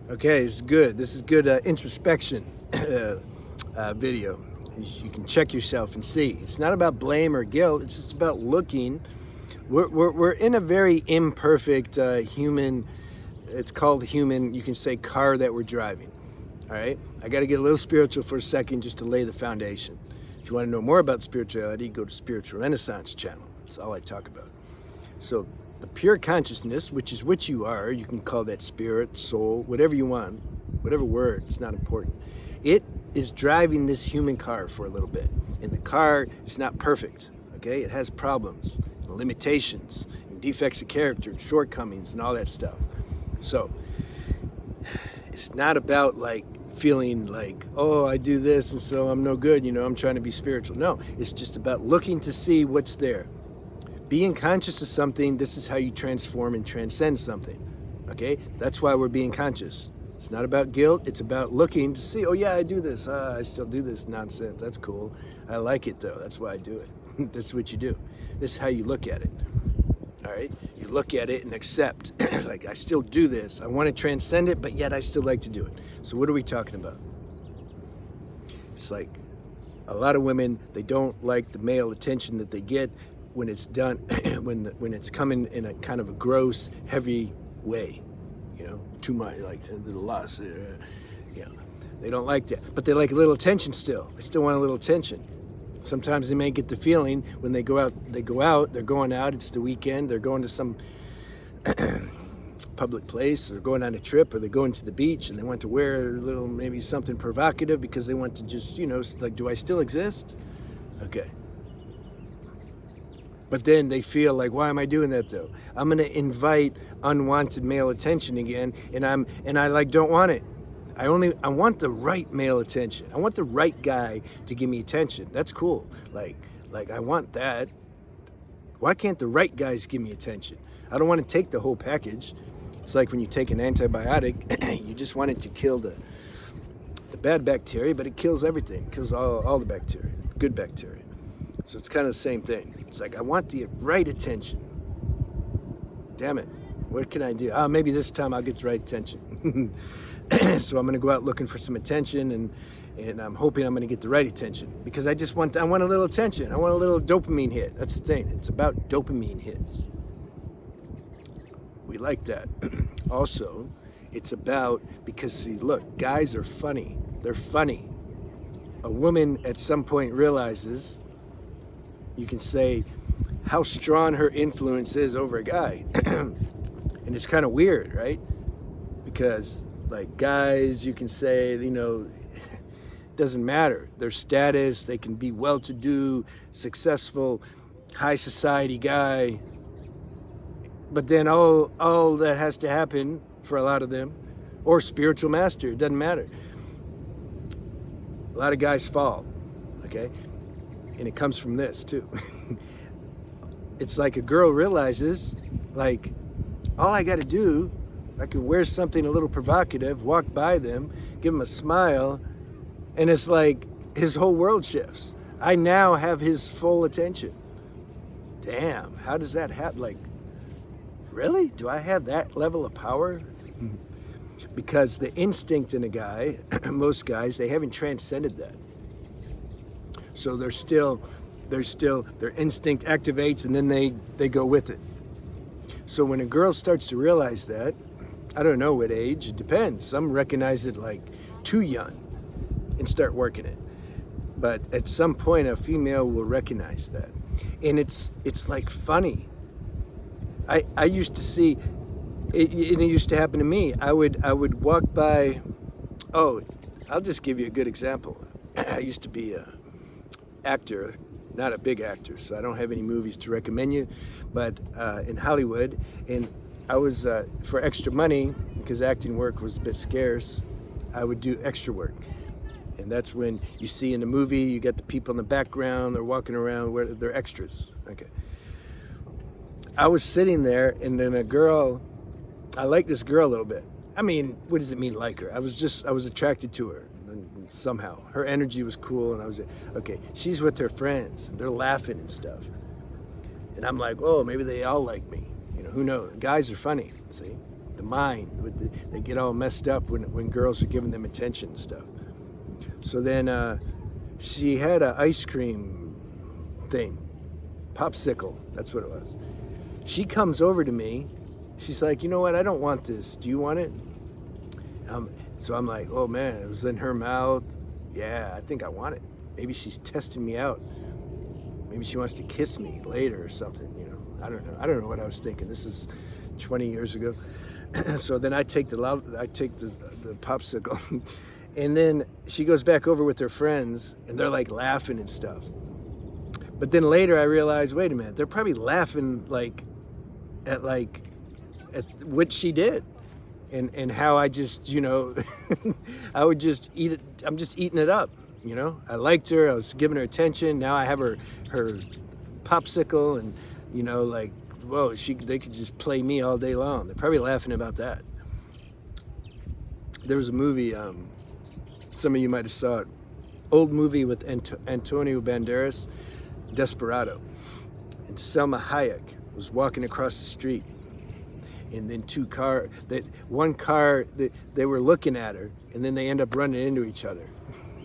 Okay, it's good. This is good introspection video. You can check yourself and see. It's not about blame or guilt. It's just about looking. We're in a very imperfect human, it's called human, you can say car that we're driving. All right? I got to get a little spiritual for a second just to lay the foundation. If you want to know more about spirituality, go to Spiritual Renaissance channel. That's all I talk about. So the pure consciousness, which is what you are, you can call that spirit, soul, whatever you want, whatever word, it's not important. It is driving this human car for a little bit. And the car is not perfect, okay? It has problems, limitations, and defects of character, and shortcomings, and all that stuff. So it's not about like feeling like, oh, I do this and so I'm no good, I'm trying to be spiritual. No, it's just about looking to see what's there. Being conscious of something, this is how you transform and transcend something, okay? That's why we're being conscious. It's not about guilt, it's about looking to see, oh yeah, I do this, I still do this nonsense, that's cool. I like it though, that's why I do it. That's what you do. This is how you look at it, all right? You look at it and accept, like I still do this, I want to transcend it, but yet I still like to do it. So what are we talking about? It's like a lot of women, they don't like the male attention that they get when it's done, when it's coming in a kind of a gross, heavy way, too much, like the lust, they don't like that. But they like a little attention still. They still want a little attention. Sometimes they may get the feeling when they go out, they're going out, it's the weekend, they're going to some public place, or going on a trip, or they're going to the beach, and they want to wear a little, maybe something provocative because they want to just, like, do I still exist? Okay. But then they feel like, why am I doing that though? I'm gonna invite unwanted male attention again, and I like don't want it. I want the right male attention. I want the right guy to give me attention. That's cool. Like I want that. Why can't the right guys give me attention? I don't want to take the whole package. It's like when you take an antibiotic, you just want it to kill the bad bacteria, but it kills everything. It kills all the bacteria, good bacteria. So it's kind of the same thing. It's like, I want the right attention. Damn it. What can I do? Maybe this time I'll get the right attention. So I'm going to go out looking for some attention, and I'm hoping I'm going to get the right attention, because I want a little attention. I want a little dopamine hit. That's the thing. It's about dopamine hits. We like that. Also, it's about, because see, look, guys are funny. They're funny. A woman at some point realizes, you can say, how strong her influence is over a guy. And it's kind of weird, right? Because like guys, you can say, it doesn't matter. Their status, they can be well-to-do, successful, high society guy. But then all that has to happen for a lot of them, or spiritual master, it doesn't matter. A lot of guys fall, okay? And it comes from this too. It's like a girl realizes, like, all I got to do, I can wear something a little provocative, walk by them, give them a smile, and it's like his whole world shifts. I now have his full attention. Damn, how does that happen? Like, really? Do I have that level of power? Because the instinct in a guy, most guys, they haven't transcended that. So their instinct activates, and then they go with it. So when a girl starts to realize that, I don't know what age, it depends. Some recognize it like too young and start working it. But at some point, a female will recognize that. And it's like funny. I used to see, it used to happen to me. I would walk by, I'll just give you a good example. I used to be a actor, not a big actor, so I don't have any movies to recommend you, but in Hollywood, and I was, for extra money, because acting work was a bit scarce, I would do extra work. And that's when you see in the movie, you got the people in the background, they're walking around, where they're extras. Okay. I was sitting there, and then I liked this girl a little bit. I mean, what does it mean like her? I was attracted to her. Somehow her energy was cool, and I was okay, she's with her friends, they're laughing and stuff, and I'm like, oh, maybe they all like me, who knows? Guys are funny, see? the mind. They get all messed up when girls are giving them attention and stuff. So then she had an ice cream thing, popsicle, that's what it was. She comes over to me. She's like, you know what? I don't want this. Do you want it? So I'm like, oh man, it was in her mouth. Yeah, I think I want it. Maybe she's testing me out. Maybe she wants to kiss me later or something, you know. I don't know. I don't know what I was thinking. This is 20 years ago. So then I take the popsicle, and then she goes back over with her friends, and they're like laughing and stuff. But then later I realized, wait a minute, they're probably laughing at what she did, and how I just, you know, I would just eat it. I'm just eating it up, you know. I liked her. I was giving her attention. Now I have her popsicle, and you know, like, whoa, they could just play me all day long. They're probably laughing about that. There was a movie, some of you might have saw it, old movie with Antonio Banderas, Desperado. And Selma Hayek was walking across the street, and then one car, they were looking at her, and then they end up running into each other.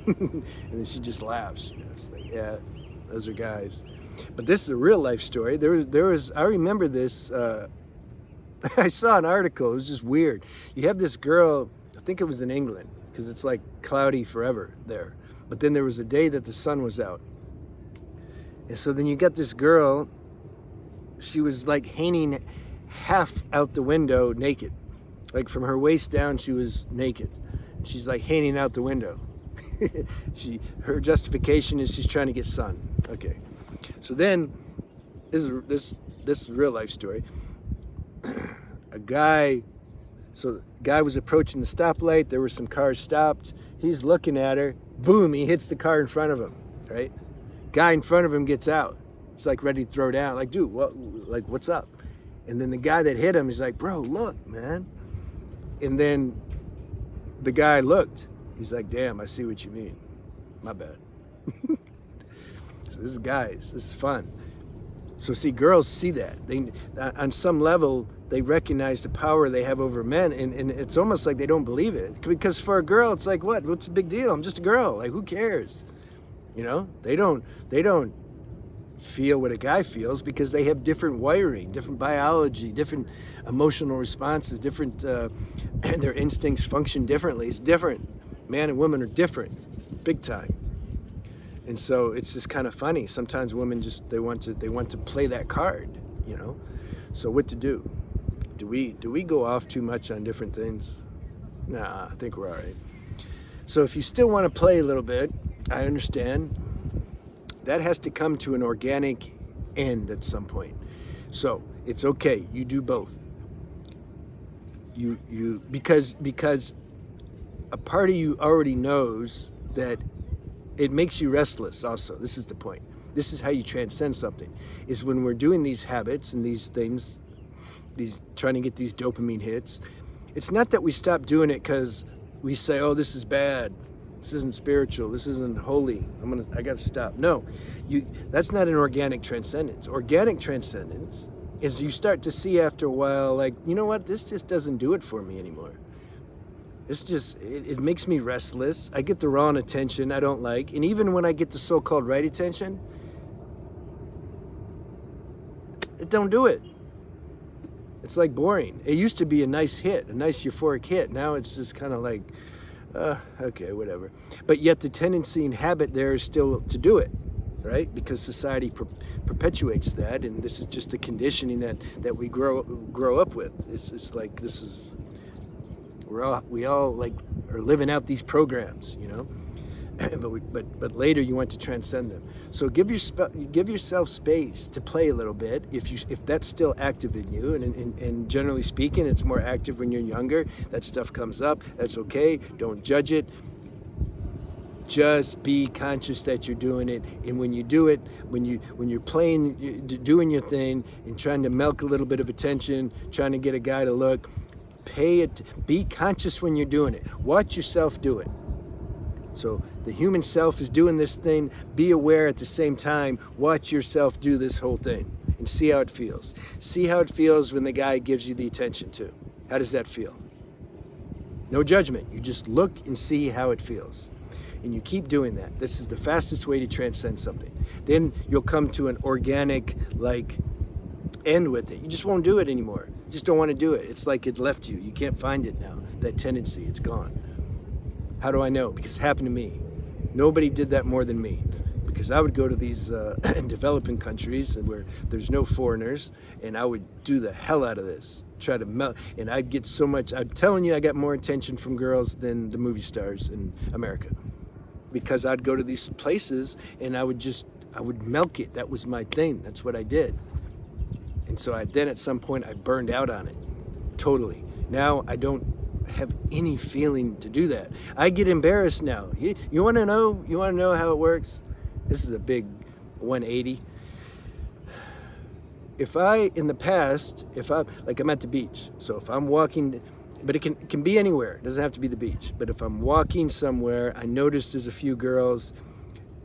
And then she just laughs. You know, it's like, yeah, those are guys. But this is a real life story. There was I remember this, I saw an article, it was just weird. You have this girl, I think it was in England, because it's like cloudy forever there. But then there was a day that the sun was out. And so then you got this girl, she was like hanging half out the window naked. Like from her waist down, she was naked. She's like hanging out the window. Her justification is she's trying to get sun. Okay. So then, this is a real life story. The guy was approaching the stoplight. There were some cars stopped. He's looking at her. Boom! He hits the car in front of him. Right? Guy in front of him gets out. He's like ready to throw down. Like, dude, what's up? And then the guy that hit him, he's like, bro, look, man. And then the guy looked. He's like, damn, I see what you mean. My bad. So this is guys. This is fun. So see, girls see that. They, on some level, they recognize the power they have over men, and it's almost like they don't believe it. Because for a girl, it's like, what's the big deal? I'm just a girl. Like, who cares? You know, they don't feel what a guy feels because they have different wiring, different biology, different emotional responses, different, and their instincts function differently. It's different. Man and women are different, big time. And so it's just kind of funny. Sometimes women they want to play that card, you know. So what to do? Do we go off too much on different things? Nah, I think we're all right. So if you still want to play a little bit, I understand. That has to come to an organic end at some point. So it's okay. You do both. Because a part of you already knows that it makes you restless also. This is the point. This is how you transcend something, is when we're doing these habits and these things, trying to get these dopamine hits. It's not that we stop doing it because we say, oh, this is bad. This isn't spiritual. This isn't holy. I got to stop. No, that's not an organic transcendence. Organic transcendence is you start to see after a while, like, you know what? This just doesn't do it for me anymore. It's just, it makes me restless. I get the wrong attention I don't like. And even when I get the so-called right attention, it don't do it. It's like boring. It used to be a nice hit, a nice euphoric hit. Now it's just kind of like, okay, whatever. But yet the tendency and habit there is still to do it, right? Because society perpetuates that, and this is just the conditioning that we grow up with. It's like this is, we all like are living out these programs, you know. but later you want to transcend them. So give yourself space to play a little bit if that's still active in you, and generally speaking, it's more active when you're younger. That stuff comes up. That's okay. Don't judge it. Just be conscious that you're doing it, and when you do it, when you're playing, doing your thing, and trying to milk a little bit of attention, trying to get a guy to look, be conscious when you're doing it. Watch yourself do it. So the human self is doing this thing. Be aware at the same time. Watch yourself do this whole thing and see how it feels. See how it feels when the guy gives you the attention too. How does that feel? No judgment. You just look and see how it feels. And you keep doing that. This is the fastest way to transcend something. Then you'll come to an organic, like, end with it. You just won't do it anymore. You just don't want to do it. It's like it left you. You can't find it now. That tendency, it's gone. How do I know? Because it happened to me. Nobody did that more than me. Because I would go to these developing countries where there's no foreigners, and I would do the hell out of this. Try to melt, and I'd get so much. I'm telling you, I got more attention from girls than the movie stars in America. Because I'd go to these places and I would milk it. That was my thing. That's what I did. And so then at some point I burned out on it. Totally. Now I don't have any feeling to do that. I get embarrassed now. You want to know? You want to know how it works? This is a big 180. In the past, I'm at the beach. So if I'm walking, but it can be anywhere. It doesn't have to be the beach. But if I'm walking somewhere, I notice there's a few girls.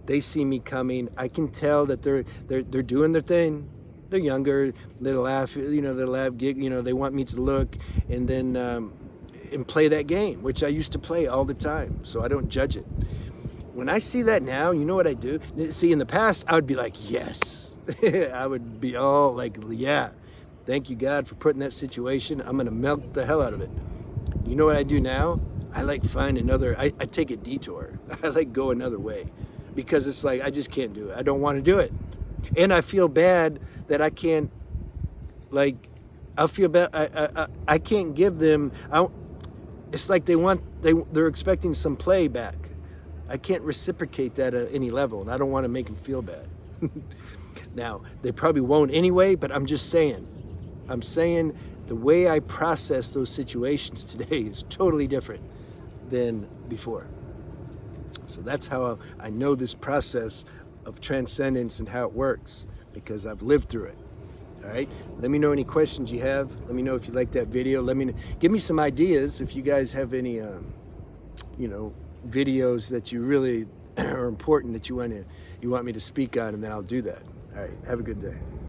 They see me coming. I can tell that they're doing their thing. They're younger. They laugh. They laugh. Gig. They want me to look and then and play that game, which I used to play all the time. So I don't judge it. When I see that now, you know what I do? See, in the past, I would be like, yes. I would be all like, yeah. Thank you, God, for putting that situation. I'm going to milk the hell out of it. You know what I do now? I find another, I take a detour. I go another way because it's like, I just can't do it. I don't want to do it. And I feel bad that I can't, I feel bad. I can't give them, it's like they're expecting some play back. I can't reciprocate that at any level, and I don't want to make them feel bad. Now, they probably won't anyway, but I'm just saying. I'm saying the way I process those situations today is totally different than before. So that's how I know this process of transcendence and how it works, because I've lived through it. All right? Let me know any questions you have. Let me know if you like that video. Give me some ideas if you guys have any, videos that you really are important that you want me to speak on, and then I'll do that. All right. Have a good day.